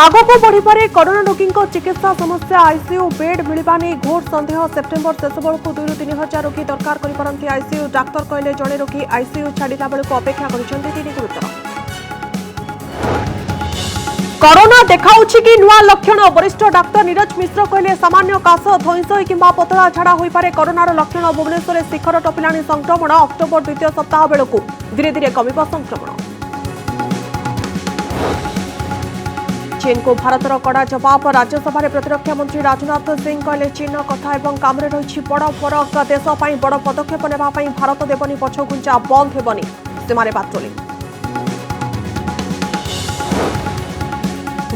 आगको बढ़िपारे corona रोगी चिकित्सा समस्या आईसीयू बेड मिलवा नहीं घोर संदेह सेप्टेम्बर शेष बेलू 2-3 हजार रोगी दरकार करते आईसीयू डाक्तर कहले जड़े रोगी आईसीयू छाड़ा बेलू अपेक्षा कर गुरुतर कोरोना देखाउछि कि नुआ लक्षण वरिष्ठ डाक्तर नीरज मिश्र कहले सामान्य काश धईसई किंबा पतला झाड़ा होई पारे कोरोनार लक्षण भुवनेश्वर शिखर टपिलाणी संक्रमण अक्टोबर द्वितीय सप्ताह बेलू धीरे धीरे कमिब संक्रमण चीन को भारतर कड़ा जवाब राज्यसभा प्रतिरक्षा मंत्री राजनाथ सिंह कहले चीन कथा एवं काम रही बड़ फरक देश बड़ पदक्षेप नेबा भारत देवनी पछघुंचा बंद हेबनी सीमारे पाट्रोलिंग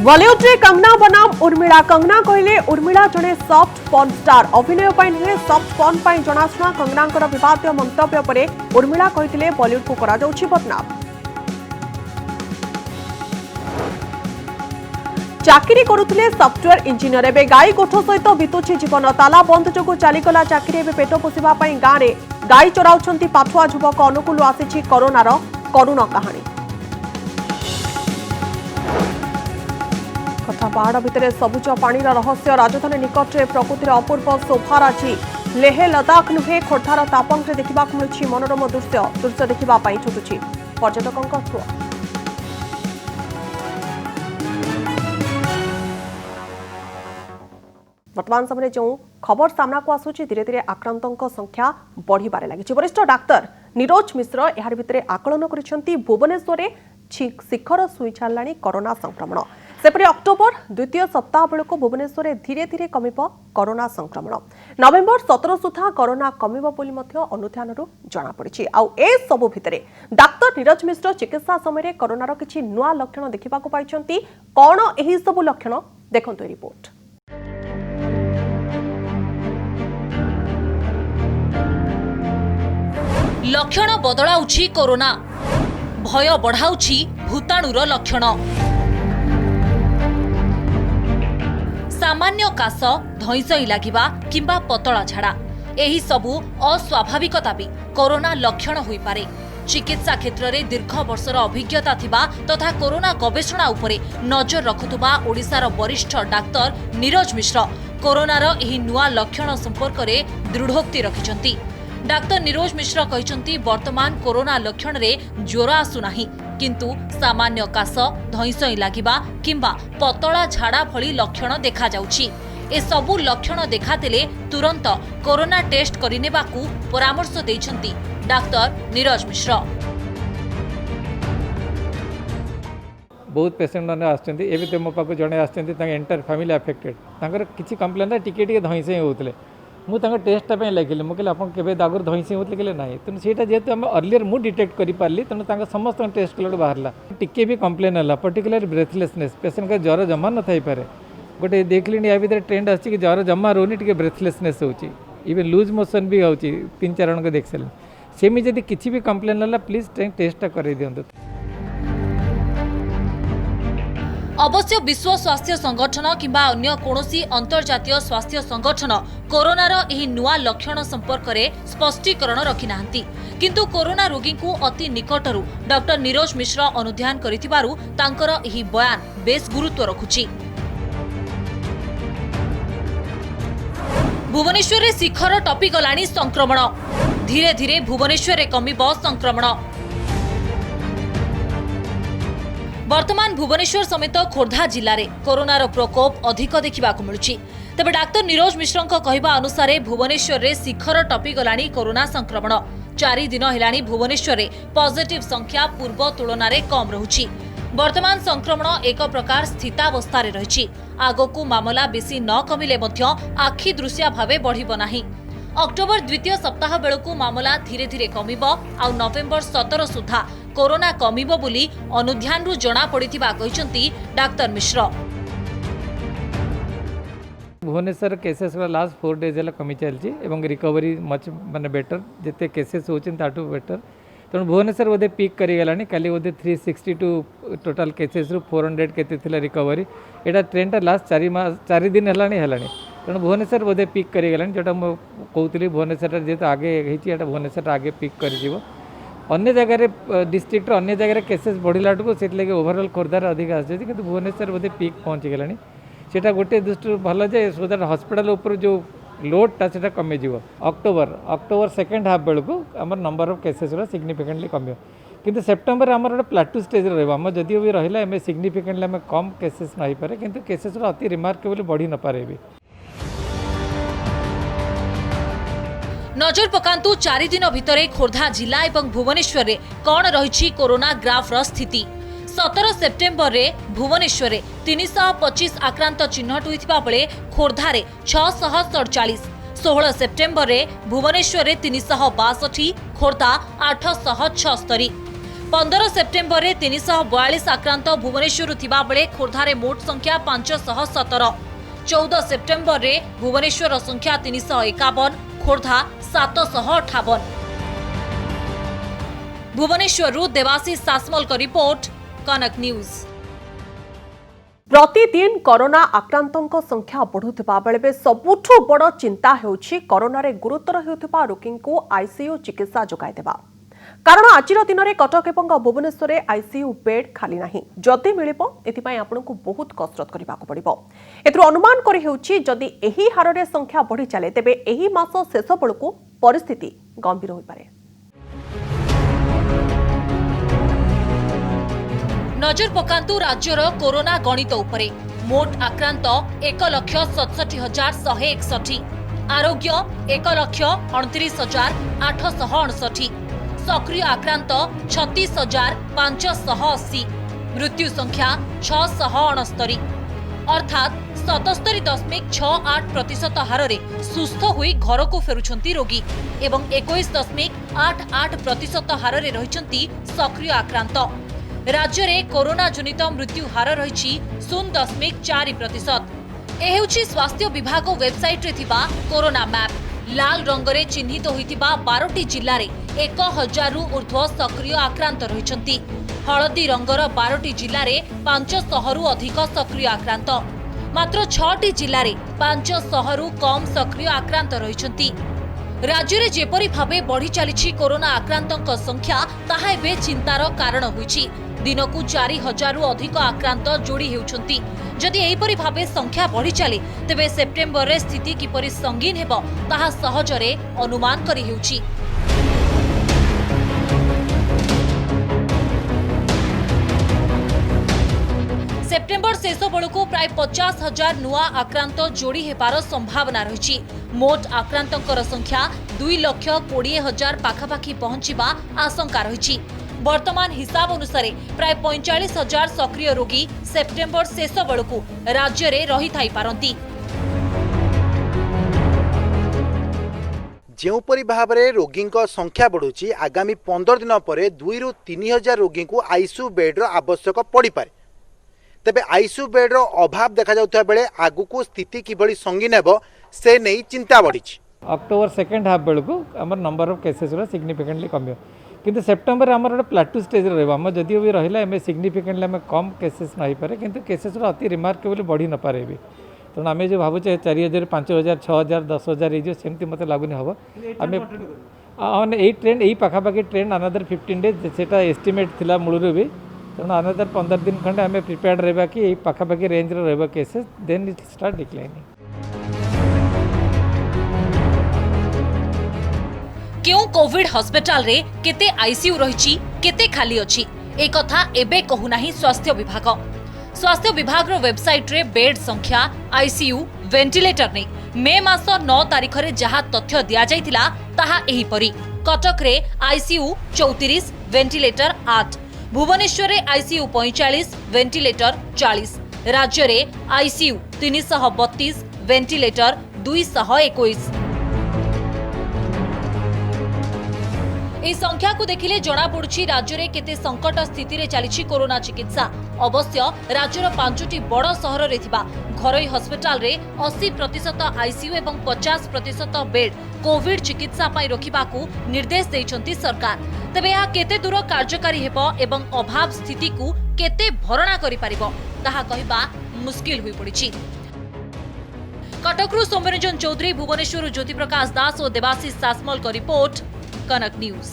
बॉलीवुड रे कंगना बनाम उर्मिला कंगना कहले उर्मिला जड़े सॉफ्ट पॉर्न स्टार अभिनय नुहे सॉफ्ट पॉर्न पर जनाशुना कंगनांकर विवादित मंतव्य पर उर्मिला कहते बॉलीवुड को करा जाउछि बदनाम चाकरी करुले सॉफ्टवेयर इंजीनियर एवं गाई गोठ सहित बीतुछि जीवन ताला बंद जो चलीगला चाकरी एवं पेट पोषिबा गाँव में गाई चराउछंती पाठुआ युवक अनुकूल आसी कोरोनार करुण कहानी कथा पहाड़ भितर सबुज पानी रहस्य राजधानी निकट में प्रकृतिर अपूर्व शोभा राजी लेह लदाख नुहे खोर्धार तापंगे देखा मिलूँ मनोरम दृश्य देखा छुटुछि पर्यटकों सुआ वर्तमान समय जो खबर सामना को आसूची धीरे धीरे आक्रांतों संख्या बढ़िबारे लगी वरिष्ठ डाक्तर नीरज मिश्र यार भितर आकलन करिसेंती भुवनेश्वर में शिखर छुई छाड़लाणी कोरोना संक्रमण सेपरि अक्टोबर द्वितीय सप्ताह बेलू भुवनेश्वर धीरे धीरे कमिब कोरोना संक्रमण नवेम्बर 17 सुधा कोरोना कमिब बोली अनुध्यान जनापड़ी आउ ए सबु भितरे डाक्तर नीरज मिश्र चिकित्सा समय कोरोनार किछि नुआ लक्षण देखा पाइछंती कौन एही सबु लक्षण देखंतु ए रिपोर्ट लक्षण बदलाउछि कोरोना भय बढ़ाउछि भूताणुर लक्षण सामान्य काश धईसई लागिबा किंबा पतला झाड़ा एही सबु अस्वाभाविकता भी कोरोना लक्षण होई पारे चिकित्सा क्षेत्र में दीर्घ वर्षर अभिज्ञता थिबा तथा कोरोना गवेषणा उपरे नजर रखुथुबा ओडिशार वरिष्ठ डाक्तर नीरज मिश्र कोरोनार एही नुआ लक्षण संपर्क में दृढ़ोक्ति रखिछंती डाक्तर नीरज मिश्र कहते वर्तमान कोरोना लक्षण रे ज्वर आसुनाही किंतु सामान्य काश धईसई लागिबा किंबा पतला झाड़ा भली लक्षण देखा जाउछि ए सबु लक्षण देखातिले तुरंत कोरोना टेस्ट करिनेबाकू परामर्श दैछंती डाक्तर नीरज मिश्र बहुत पेसेंट मैंने आते मो पाक जड़े आते एंटायर फैमिली अफेक्टेड तांकर किसी कंप्लेन टिके धईसई होते मुझे टेस्टा लिखिली मुझे आप आगुरी धईसी होते कहले ना तेणु से जेहतु आम अर्लियर मुझे डिटेक्ट कर पारि तेणु समस्त टेस्ट कला बाहर टिके भी कंप्लेन है पर्टिकुलर ब्रेथलेसनेस पेसेंट का ज्वर जमा न थी पारे गोटे देखली या भर ट्रेंड आसी ज्वर जमा रोनी टे ब्रेथलेसनेस होची इवन लूज मोशन भी होची 3-4 जन को देख सारे सेमी जब किसी भी कंप्लेन है प्लीज टेस्टा कर दिंतु अवश्य विश्व स्वास्थ्य संगठन किंबा अन्य कोनोसी अंतर्जातीय स्वास्थ्य संगठन कोरोनार एही नुआ लक्षण संपर्क में स्पष्टीकरण रखि नाहंती किंतु कोरोना रोगी को अति निकटरू डॉक्टर नीरज मिश्र अनुध्यान करिथिबारु तांकर एही बयान बेस गुरुत्व रखुछि भुवनेश्वर रे शिखर टपी गलाणी संक्रमण धीरे धीरे भुवनेश्वर रे कमिब संक्रमण वर्तमान भुवनेश्वर समेत खोर्धा जिले में कोरोनार प्रकोप अधिक देखा मिलुछि तेबे डाक्तर नीरज मिश्र कहवा अनुसार भुवनेश्वर रे शिखर टपी गलाणी कोरोना संक्रमण 4 दिन हेलाणी भुवनेश्वर रे पॉजिटिव संख्या पूर्व तुलन में कम रहुछि वर्तमान संक्रमण एक प्रकार स्थितावस्था रे रहिछि आगकू मामला बेसी न कमिले मध्य आखि दृश्या भावे बढ़िब नाही अक्टोबर द्वितीय सप्ताह बेलू मामला धीरे धीरे कमिब आ नवेम्बर 17 सुधा कोरोना कमिब बोली अनुध्यान जना पड़िथिबा कहिसंती डाक्टर मिश्र भुवनेश्वर केसेस लास्ट 4 डेज कमी चलती रिकवरी मच माने बेटर जिते केसेस होचन ताटू बेटर तेणु भुवनेश्वर बोधे पीक करीगला काली बोधे 362 टोटाल केसेस रु 400 केते रिकवरी एटा ट्रेंड लास्ट 4 दिन है तेणु भुवनेश्वर बोधे पीक करीगला जोटा कहती भुवनेश्वर जेहतु आगे होता भुवनेश्वर आगे पीक कर अन्य जगह डिस्ट्रिक्ट अन्य जगह केसेस बढ़ला से ओभरअल खोर्धार अधिक आसुच्छी कि भुवनेश्वर बोधे पीक पहुँची गलानी सेटा गोटे दृष्टि भल जे सो दैट हॉस्पिटल ऊपर जो लोडटा से कमिज अक्टोबर सेकेंड हाफ बेलू आम नंबर ऑफ केसेस सिग्निफिकेंटली कम किंतु सेप्टेम्बर आम गोटे प्लाटू स्टेज रहा जदिव भी रहा एम सिग्निफिकेंटली आम कम केसेस नहीं पारे किंतु केसेस अति रिमार्केबल बढ़ी न पारे भी। नजर पकांतु 4 दिन भितर खोर्धा जिला एवं भुवनेश्वर रे कौन रही कोरोना ग्राफ रो स्थिति। 17 सेप्टेम्बर रे भुवनेश्वर रे 325 आक्रांत चिन्हट होइथिबा बेले खोर्धा रे 647, 16 सेप्टेम्बर रे भुवनेश्वर रे 362, खोर्धा 876, 15 सेप्टेम्बर रे 342 आक्रांत भुवनेश्वर थिबा बेले खोर्धा रे मोट संख्या 517, 14 सेप्टेम्बर रे भुवनेश्वर संख्या 351, खोर्धा 758। भुवनेश्वर देवाशीष सासमल का रिपोर्ट, कनक न्यूज। प्रतिदिन कोरोना आक्रांतों संख्या बढ़ुवा बेले सबुठु बड़ चिंता हेउछि कोरोना रे गुरुतर हेउथिबा रोगी को आईसीयू चिकित्सा जोगाई देबा। कारण आज दिन में कटक और भुवनेश्वर में आईसीयू बेड खाली नहीं। जदि मिलिबो एथिपाई आपनकु बहुत कसरत करबाक पड़िबो। एथुर अनुमान करि हेउछि जदि एही हारे संख्या बढ़ी चले तेबे एही मास शेष बेलकु परिस्थिति गंभीर होई पारे। नजर पकांतु राज्यर कोरोना गणित उपरे। मोट आक्रांत 1,67,161, आरोग्य 1,29,859, सक्रिय आक्रांत 36,580, मृत्यु संख्या 669, अर्थात 77.68% हार सुस्थ हुई घर को फेरुछंती रोगी एवं 21.88% हार रहिछंती सक्रिय आक्रांत। राज्य में कोरोना जनित मृत्यु हार रही 0.4%। ए हेउछि स्वास्थ्य विभाग वेबसाइट रे थिबा कोरोना मैप। लाल रंगरे चिन्हित होइतिबा 12टी जिल्ला रे 1000 रु ऊर्ध्व सक्रिय आक्रांत रहिछंती। हळदी रंगर 12टी जिल्ला रे 500 रु अधिक सक्रिय आक्रांत। मात्र 6टी जिल्ला रे 500 रु कम सक्रिय आक्रांत रहिछंती। राज्य में जेपरी भावे बढ़ी चली कोरोना आक्रांतों संख्या ताहा एबे चिंतार कारण होइछि। दिनकू 4000 रु अधिक आक्रांत जोड़ी हेउछंती। जदि एहिपरि भावे संख्या बढ़ी चले तेबे सेप्टेम्बर रे स्थिति किपरि संगीन हेबो ताहा सहजरे अनुमान करि हेउछि। सेप्टेम्बर शेष बेलू प्राय 50,000 नुआ आक्रांत जोड़ी हेबार संभावना रही। मोट आक्रांतों संख्या 2,20,000 पाखापाखि पहुंचवा आशंका रही। वर्तमान हिसाब अनुसार प्राय 45,000 सक्रिय रोगी सेप्टेम्बर शेष बेलू राज्य में रही थाई पारंती। जोपरी भाव में रोगी संख्या बढ़ुची आगामी 15 दिन पर 2 ରୁ 3,000 रोगी को आईसीयू बेड्र आवश्यक पड़ पारे। तेबे आईसीयू बेड्र अभाव देखा जाउथबा बेले आगुकू स्थिति किभली संगीन हेबो से नहीं चिंता बढ़ी। अक्टोबर सेकेंड हाफ बेलू आम नंबर ऑफ केसेस सिग्निफिकेंटली कम किंतु सेप्टेम्बर आम गोटे प्लाटू स्टेज रहा जदिव भी रहा एम सिग्निफिकेंटली आम कम केसेस नहीं पारे किंतु केसेस अति रिमार्केबल बढ़ी न पारे भी। तेणु आम जो भावुचे 4,000 5,000 6,000 10,000 ये सेमती मत लगुनि हम आम यही ट्रेंड यही पाखापाखि ट्रेंड अनदर 15 डेज से एस्टिमेट थिला मूलर भी। तेणु अनदर 15 दिन खंडे आम प्रिपेयर्ड रहा कि यही पाखापाखि रेंज रहा cases then it start declining. क्यों कोविड हॉस्पिटल रे केते आईसीयू रही केते खाली अछि ए कथा एबे कहूनाही स्वास्थ्य विभाग। स्वास्थ्य विभाग रो वेबसाइट रे बेड संख्या आईसीयू वेंटिलेटर ने मे मास 9 तारिख रे जहा तथ्य दिया जाइतिला ताहा एही परी। कटक रे आईसीयू 34, वेंटिलेटर 8, भुवनेश्वर रे आईसीयू 45, वेंटिलेटर 40, राज्य रे आईसीयू 332, वेंटिलेटर 221। এই संख्या को देखिले जना पड़ुछि राज्य रे केते संकट स्थिति रे चलीछि कोरोना चिकित्सा। अवश्य राज्यर 5टी बड़ सहर रे थिबा घरोई हॉस्पिटल रे 80% आईसीयू एवं 50% बेड कोविड चिकित्सा पई रखिबाकू निर्देश दैछंती सरकार। तबे या केते दूर कार्यकारी हेबो एवं अभाव स्थिति को केते भरणा करि परिबो ताहा कहिबा मुश्किल होई पड़िछि। कटकरू सौम्यरंजन चौधरी, भुवनेश्वर ज्योति प्रकाश दास और देवाशीष सासमल का रिपोर्ट, कनक न्यूज।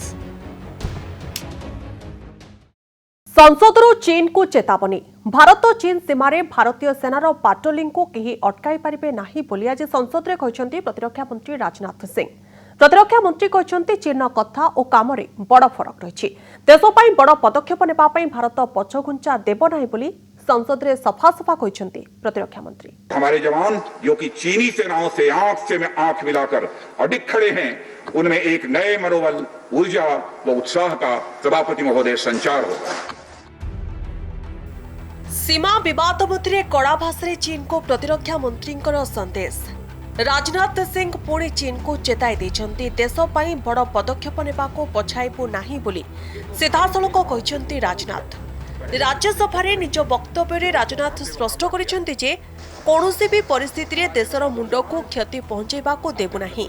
संसदरू चीन को चेतावनी भारत चीन सीमार भारतीय सेनार पाट्रोलिंग को कहीं अटकाई पारिबे नाही बोली आज संसद में कहते प्रतिरक्षा मंत्री राजनाथ सिंह। प्रतिरक्षा मंत्री कहते चीन कथा और काम रे बड़ फरक रही देशपाई बड़ पदक्षेप नेबापाई भारत पछघुंचा देव नाही बोली संसद में सफा सफा कहते प्रतिरक्षा मंत्री। हमारे जवान जो कि चीनी सेनाओं से आंख से आंख मिलाकर अडिग खड़े हैं, उनमें एक नए मनोबल, ऊर्जा व उत्साह का सभापति महोदय संचार होगा। सीमा विवाद मध्य कड़ा भाषा चीन को प्रतिरक्षा मंत्री संदेश। राजनाथ सिंह पुणी चीन को चेताई देछंती देशपाई बड़ पदक्षेप नेबाको पछाइबु नाही बोली सीधासलख कहते राजनाथ। राज्यसभा निज वक्तव्य राजनाथ स्पष्ट करिसेंती जे कौनसी भी परिस्थिति रे देशर मुंड को क्षति पहुंचेबाको देबु नाही।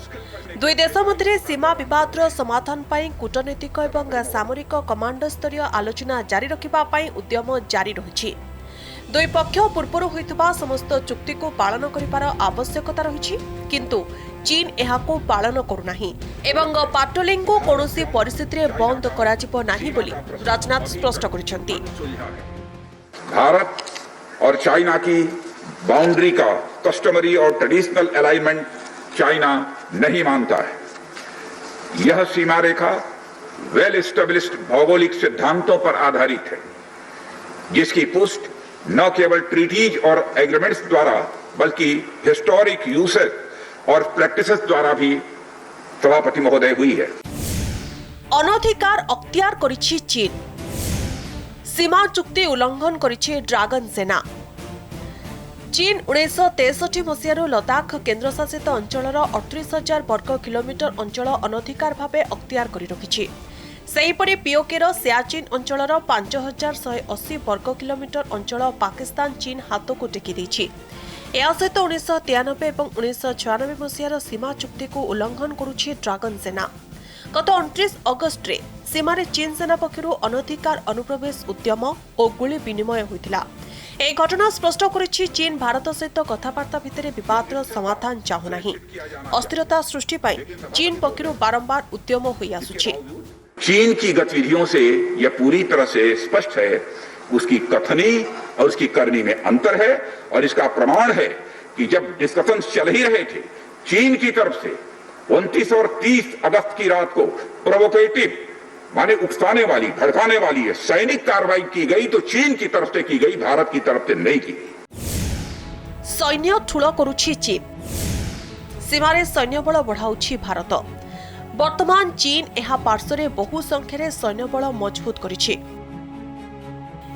दुई देश मध्य सीमा विवादर समाधान पाई कूटनीतिक एवं सामरिक कमांडर स्तरीय आलोचना जारी रखिबा पाई उद्यम जारी रहिछि। दुई पक्ष पूर्वर होइतबा समस्त चुक्ति को पालन करिपार आवश्यकता रहिछि, किंतु चीन एहाको पालन करुनाही एवं पाट्रोलिंग को कौनसी परिस्थिति रे बंद कराजिबो नाही बोली राजनाथ स्पष्ट करिसेंती। भारत और चाइना की बाउंड्री का कस्टमरी और ट्रेडिशनल अलाइनमेंट चाइना नहीं मानता है। यह सीमा रेखा वेल एस्टेब्लिश्ड भौगोलिक सिद्धांतों पर आधारित है, जिसकी पुष्टि न केवल ट्रीटीज और एग्रीमेंट्स द्वारा बल्कि हिस्टोरिक यूसेज और प्रैक्टिसेस द्वारा भी सभापति महोदय हुई है। अनधिकार अख्तियार करिछि चीन, सीमा चुक्ति उल्लंघन करिछि ड्रैगन सेना। चीन 1963 मसीहारू लद्दाख केन्द्रशासित अंचलर 38,000 वर्ग किलोमीटर अंचल अनधिकार भावे अख्तियार करि रखिछि। सेहीपरि पीओकेर सियाचिन अंचलर 5,180 वर्ग किलोमीटर अंचल पाकिस्तान चीन हाथ को टेकी देछि। या सहित 1993 और 1996 मसीहार सीमा चुक्ति को उल्लंघन करुछि ड्रैगन सेना। गत 29 अगस्ट रे सीमार चीन सेना पक्षरु अनधिकार अनुप्रवेश उद्यम और गुली विनिमय होइतिला। ए घटना स्पष्ट करिछि चीन भारत सहित कथाबार्ता भितर विवादर समाधान चाहू नाही। अस्थिरता सृष्टि पई चीन पक्षरु बारंबार उद्यम होई आसुछि। चीन की गतिविधियों से यह पूरी तरह से स्पष्ट है, उसकी कथनी और उसकी करनी में अंतर है। और इसका प्रमाण है कि जब डिस्कशन चल ही रहे थे, चीन की तरफ से 29 और 30 अगस्त की रात को प्रोवोकेटिव माने उकसाने वाली, भड़काने वाली सैनिक कार्रवाई की गई, तो चीन की तरफ से की गई, भारत की तरफ से नहीं की गई। सैन्य ठूल करुछि चीन, सीमारे सैन्य बल बढ़ाउछि भारत। वर्तमान चीन एहा पार्श्वरे बहु संख्यारे सैन्य बल मजबूत करिछि।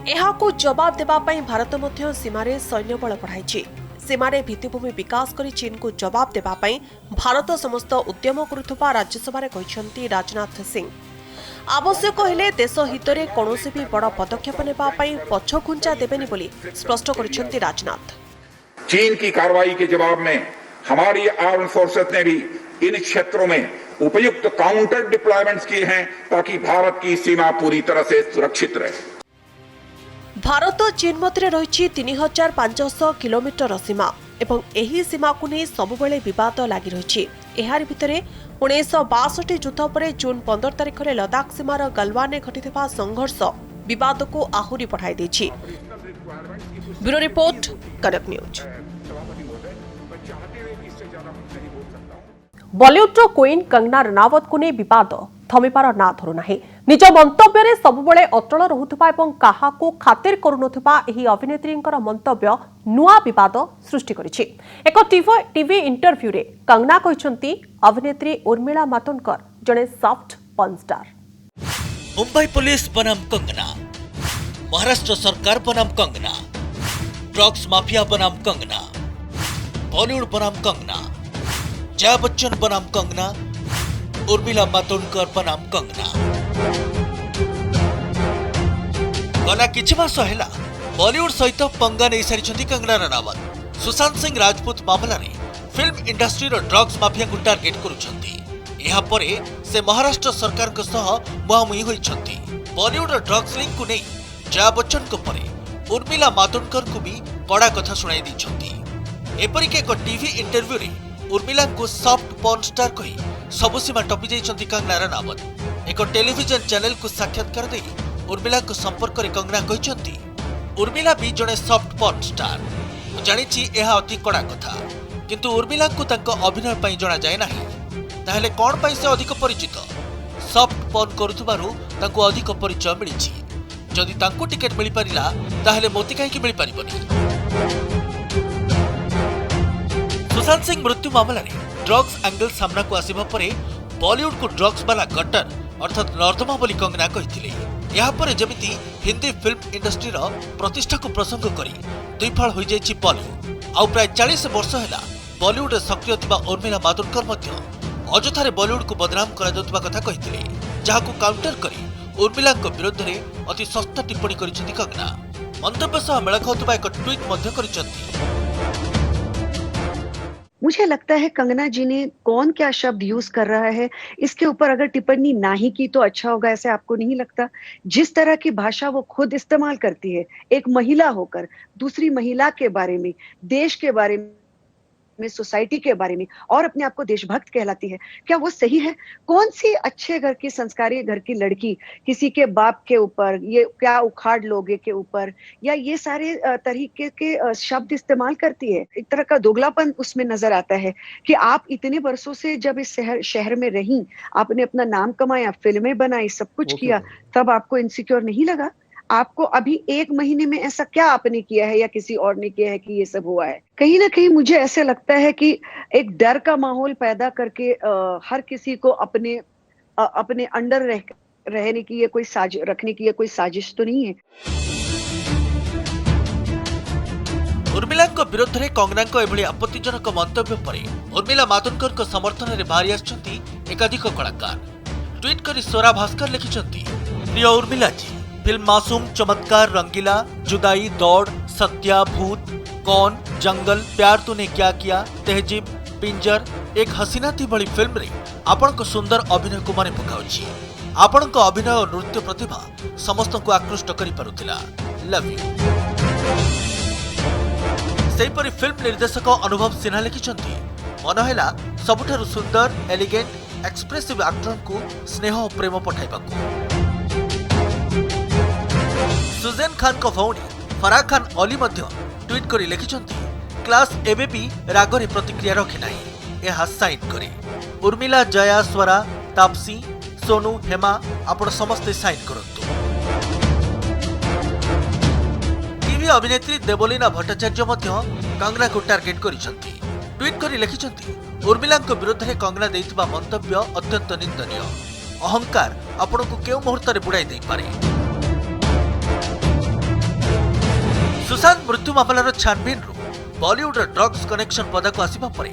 एहाको जवाब देबा पई भारत मध्य सीमारे सैन्य बल बढ़ाइछि। सीमारे भित्तिभूमि विकास करी चीन को जवाब देबा पई भारत समस्त उद्यम करुथबा राज्यसभा कहते राजनाथ सिंह। आवश्यक हेले देश हितरे कौनसी भी बड़ पदक्षेप नेबा पई पछघुंचा देबेनी बोली स्पष्ट करिसेंती राजनाथ। चीन की कार्रवाई के जवाब में हमारी आर्म्ड फोर्सेस ने भी इन क्षेत्रों में उपयुक्त काउंटर डिप्लॉयमेंट्स किए हैं, ताकि भारत की सीमा पूरी तरह से सुरक्षित रहे। भारत चीन मध्य रही 3,500 किलोमीटर सीमा एवं एही सीमा को नहीं सबुबले विवाद लगी रही। एहार भितरे 1962 युद्ध पर जून 15 तारिख में लद्दाख सीमार गलवान घटिथिबा संघर्ष विवाद को आहुरी बढ़ाई देछि। ब्यूरो रिपोर्ट, कनक न्यूज। बॉलीवुड क्वीन कंगना रनावत को नहीं विवाद थमिपार ना धरुना। निज मंतव्य सबुबले अटल रहुथिबा एवं काहाको खातिर करुनथिबा एही अभिनेत्रींकर मंतव्य नुआ विवाद सृष्टि करिछि। एक टीवी इंटरव्यू रे कंगना कहिसंती अभिनेत्री उर्मिला मातोंडकर जने soft porn star. Mumbai police बनाम कंगना, महाराष्ट्र सरकार बनाम कंगना, ड्रग्स माफिया बनाम कंगना, बॉलीवुड बनाम कंगना, जया बच्चन बनाम कंगना, उर्मिला मातोंडकर बनाम कंगना। गला किछि मास हैला बॉलीवुड सहित पंगा नहीं सारी कंगना रनावत। सुशांत सिंह राजपूत मामला रे फिल्म इंडस्ट्री रो ड्रग्स माफिया को टार्गेट करुछंती। एहा परे से महाराष्ट्र सरकार को सह मुहामुही होइछंती। बॉलीवुड रो ड्रग्स लिंक को नहीं जया बच्चन को परे उर्मिला मातोंडकर को भी कड़ा कथा सुनाई दिछंती। एपरिक एक टीवी इंटरव्यू रे उर्मिला को सॉफ्ट पॉर्न स्टार कही सबु सीमा टपी जाइछंती कंगना रनावत। एक टेलीविजन चैनल को साक्षात्कार दे उर्मिला संपर्क में कंगना कहते उर्मिला भी जड़े सॉफ्ट पॉर्न स्टार जानी यह अति कड़ा कथा किंतु उर्मिला को अभिनय पर जना जाए ना ताहले कौन पाई से अधिक परिचित सॉफ्ट पॉर्न करुथुबारु तांको अधिक परिचय मिली जदि तांको टिकेट मिल पारिला ताहले मोती कहीं मिल पारिबनी। सुशांत सिंह मृत्यु मामला रे ड्रग्स एंगल सामना को आसिबा परे बॉलीवुड को ड्रग्स वाला गटर अर्थात नर्दमा बोली कंगना कहिथिले। यहाँ पर जमिति हिंदी फिल्म इंडस्ट्री रो प्रतिष्ठा को प्रसंग करी दुईफाळ होई जायछि बॉलीवुड आउ प्राय 40 वर्ष हैला बॉलीवुड सक्रिय थिबा उर्मिला मातोंडकर मध्य अजथारे बॉलीवुड को बदनाम करा जाउतबा कथा कहिथिले जहाको काउंटर करी उर्मिला विरुद्ध में अति सस्ता टिप्पणी करिसेंती कंगना मंतव्य सह मेल खाउतबा एक ट्वीट मध्य करिसेंती। मुझे लगता है कंगना जी ने कौन क्या शब्द यूज कर रहा है इसके ऊपर अगर टिप्पणी ना ही की तो अच्छा होगा, ऐसे आपको नहीं लगता? जिस तरह की भाषा वो खुद इस्तेमाल करती है एक महिला होकर दूसरी महिला के बारे में, देश के बारे में, सोसाइटी के बारे में और अपने आप को देशभक्त कहलाती है, क्या वो सही है? कौन सी अच्छे घर की संस्कारी घर की लड़की किसी के बाप के ऊपर ये क्या उखाड़ लोगे के ऊपर या ये सारे तरीके के शब्द इस्तेमाल करती है? एक तरह का दोगलापन उसमें नजर आता है कि आप इतने वर्षों से जब इस शहर में रही, आपने अपना नाम कमाया, फिल्में बनाई, सब कुछ किया, तब आपको इनसिक्योर नहीं लगा? आपको अभी 1 महीने में ऐसा क्या आपने किया है या किसी और ने किया है कि ये सब हुआ है? कहीं ना कहीं मुझे ऐसे लगता है कि एक डर का माहौल पैदा करके हर किसी को अपने अंडर रहने की रखने की ये कोई साजिश तो नहीं है। उर्मिला विरोध में कंगना एभली आपत्तिजनक मंतव्य पर उर्मिला मातोंडकर समर्थन में बाहरी आछंती एकाधिक कलाकार। ट्वीट कर स्वरा भास्कर लिखिछंती, प्रिय उर्मिला जी, फिल्म मासूम, चमत्कार, रंगीला, जुदाई, दौड़, सत्या, भूत, कौन, जंगल, प्यार तूने क्या किया, तहजीब, पिंजर, एक हसीना थी भली फिल्म रे आपण को सुंदर अभिनय को मन पकाउछि। आपण को अभिनय और नृत्य प्रतिभा समस्त को आकृष्ट करि पारुथिला। Love you. सेहीपरि फिल्म निर्देशक अनुभव सिन्हा लिखिछंती, मन हैला सबुठारु सुंदर, एलिगेंट, एक्सप्रेसिव एक्टर को स्नेह और प्रेम पठाइबाकू। सुजैन खान को भौणी फराह खान अली मध्य ट्वीट करी लिखिछंती, क्लास एबे भी रागरे प्रतिक्रिया रखे नाही, यह साइन करे। उर्मिला, जया, स्वरा, तापसी, सोनू, हेमा आपण समस्ते साइन करंतु। टीवी अभिनेत्री देवलीना भट्टाचार्य मध्य कंगना को टार्गेट करिसंती। ट्वीट करी लिखिछंती, उर्मिला विरुद्ध में कंगना देइतबा मंतव्य अत्यंत निंदनीय। अहंकार आपण को केउ मुहूर्त रे बुड़ाई देई पारे। सुशांत मृत्यु मामलार छानबीन बॉलीवुड ड्रग्स कनेक्शन पदा को आसिबा परे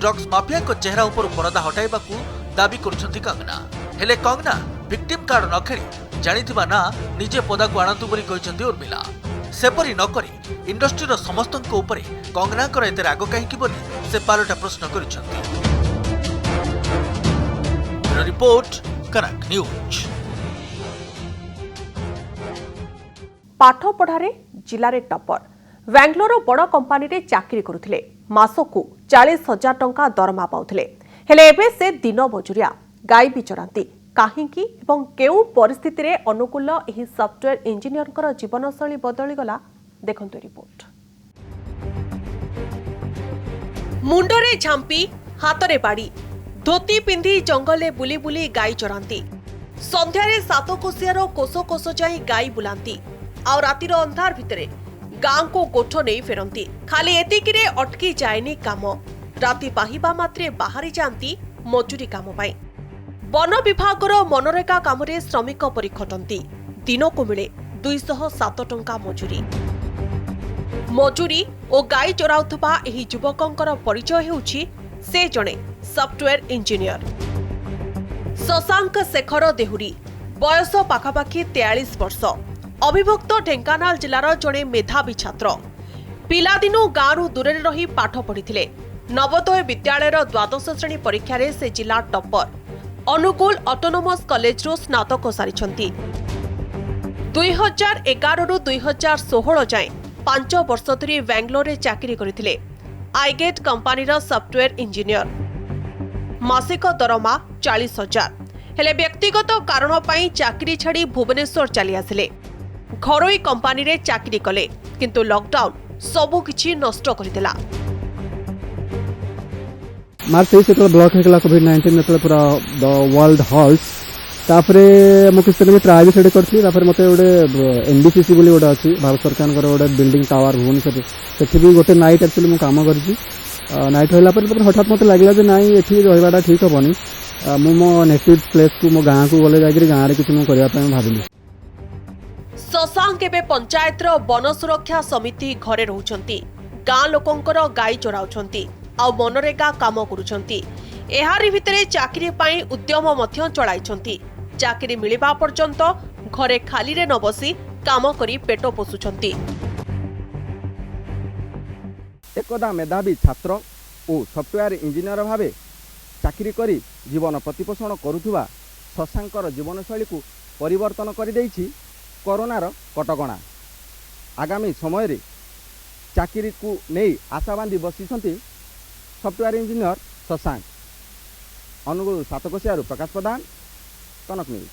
ड्रग्स माफिया को चेहरा ऊपर परदा हटाइबा दाबी करुछंती कंगना। हेले कंगना विक्टिम कार्ड न खेली जानिथिबा ना निजे पदा को आनंतु बोली कहिसंती उर्मिला। सेपरी न करी इंडस्ट्रीर समस्तक ऊपर कंगनाकर एते राग कहीं बोली से पालटा प्रश्न करिसंती। रिपोर्ट कनक न्यूज। पाठ पढ़ारे जिले में टपर बेंगलोर बड़ कंपानी रे चाकरी करुथिले, मासकू 40,000 टंका दरमा पाउथिले। हेले एबे से दिन मजुरिया गाई भी चरांती। काहींकी एवं केउ परिस्थिति रे अनुकूल एही सॉफ्टवेयर इंजीनियर जीवनशैली बदली गला, देखंतु रिपोर्ट। मुंडरे झांपी, हातरे बाड़ी, धोती पिंधि जंगले बुली बुली गाई चरांती। संध्यारे सातकोशियार कोस कोस जाई गाई बुलांती और रातिर अंधार भितरे गाँ को गोठ नहीं फेरती। खाली एतिकी रे अटकी जाएनी काम। राति पाहिबा मात्रे बाहरी जाती मजूरी काम पाई। वन विभागर मनरेगा काम रे श्रमिक परि खटंती। दिन को मिले 207 टंका मजूरी। मजूरी और गाई चराउथबा एही युवकंकर परिचय हेउछि से जणे सॉफ्टवेयर इंजीनियर शशांक शेखर देहुरी। बयस पाखापाखि 43 वर्ष। अविभक्त ढेंकानाल जिलार जड़े मेधावी छात्र। पिलादिनु गाँव दूर रही पाठ पढ़ी। नवोदय विद्यालय द्वादश श्रेणी परीक्षा से जिला टपर। अनुगुल ऑटोनोमस कॉलेज रो स्नातक सारी। 2011 रु 2016 जाए 5 वर्ष धरी बेंगलोर चाकरी करथिले। आईगेट कंपानीर सॉफ्टवेयर इंजीनियर। मासिक दरमा 40,000। हेले व्यक्तिगत कारण पई चाकरी छाड़ी भुवनेश्वर चली आसिले। घरोई कंपानी रे चाकरी कले किंतु लॉकडाउन सबु किछि नष्ट करदेला। मार्च 23 जो ब्लॉक होगा कोविड-19 जो पूरा द वर्ल्ड हॉल्स तापरे मो किसी भी ट्राए भी सेठी करथि तापरे मते गोटे एनडीसीसी बोली गोटे अछि भारत सरकार गोटे बिल्डिंग टावर भुवनेश्वर सेठी भी गोटे नाइट एक्चुअली मु काम करछि। नाइट होला पर हठात मते लागला जे नाइ एठी रहबाटा ठीक होबनी मु मो नेटिव प्लेस को मो गां को गले जागिर गां रे किछि मु करिया पय भाबिली। शशांक एबे पंचायतर वन सुरक्षा समिति घरे रहउछंती। गां लोकंकर गाई चराउछंती आ मनरेगा काम करुछंती। एहारी भितरे चाकरी पाई उद्यम मध्य चलाइछंती। चाकरी मिलिबा पर्यंत घरे खाली रे न बसी काम करी पेट पोषुछंती। एकदा मेधावी छात्र और सॉफ्टवेयर इंजीनियर भावे चाकरी करी जीवन प्रतिपोषण करुथुवा शशांकर जीवनशैली को परिवर्तन कर देइछि कोरोनार कटकणा। आगामी समय रे चाकरी को नहीं आशा बांधी बसिछंती सॉफ्टवेयर इंजीनियर शशांक। अनुगुल सातकोशियारू प्रकाश प्रधान, कनक न्यूज।